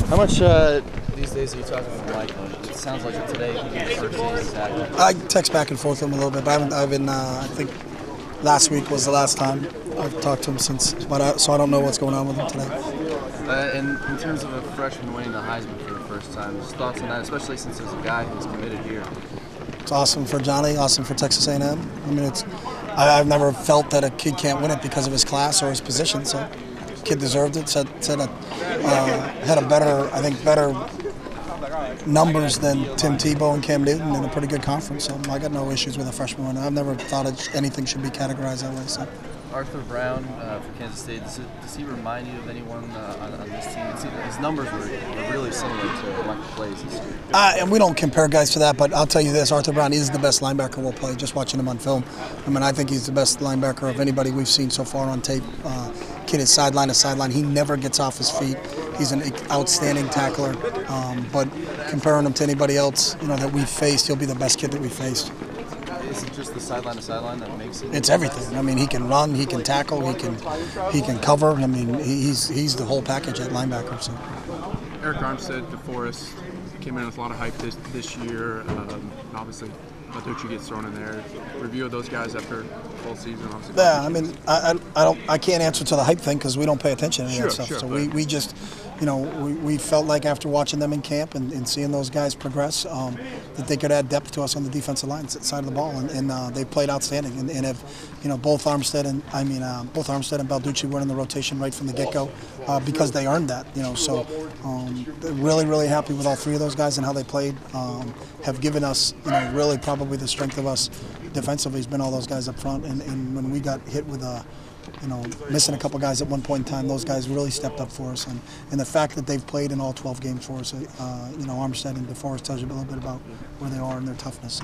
How much these days are you talking with Mike? It sounds like today he gave the first day exactly. I text back and forth with him a little bit, but I think last week was the last time I've talked to him since, so I don't know what's going on with him today. And in terms of a freshman winning the Heisman for the first time, just thoughts on that, especially since there's a guy who's committed here. It's awesome for Johnny, awesome for Texas A&M. I mean, I've never felt that a kid can't win it because of his class or his position. So, the kid deserved it. Had a better numbers than Tim Tebow and Cam Newton in a pretty good conference. So I got no issues with a freshman win. I've never thought anything should be categorized that way. So. Arthur Brown for Kansas State, does he remind you of anyone on this team? His numbers were really similar to Michael Clay's this year. And we don't compare guys to that, but I'll tell you this, Arthur Brown is the best linebacker we'll play, just watching him on film. I mean, I think he's the best linebacker of anybody we've seen so far on tape. Kid is sideline to sideline. He never gets off his feet. He's an outstanding tackler, but comparing him to anybody else that we've faced, he'll be the best kid that we've faced. Is it just the sideline to sideline that makes it? It's everything. I mean, he can run, he can tackle, he can cover. I mean, he's the whole package at linebacker. So. Eric Armstead, DeForest came in with a lot of hype this year. Obviously, Balducci gets thrown in there. Review of those guys after full season. Obviously, yeah, I mean, I can't answer to the hype thing because we don't pay attention to any of that stuff. Sure, so we just, we felt like after watching them in camp and seeing those guys progress, that they could add depth to us on the defensive line side of the ball, and they played outstanding. And have, both Armstead and Balducci were in the rotation right from the get-go because they earned that. So really happy with all three of those guys and how they played. Have given us, really probably the strength of us defensively has been all those guys up front. And when we got hit with missing a couple guys at one point in time, those guys really stepped up for us. And the fact that they've played in all 12 games for us, Armstead and DeForest tells you a little bit about where they are and their toughness.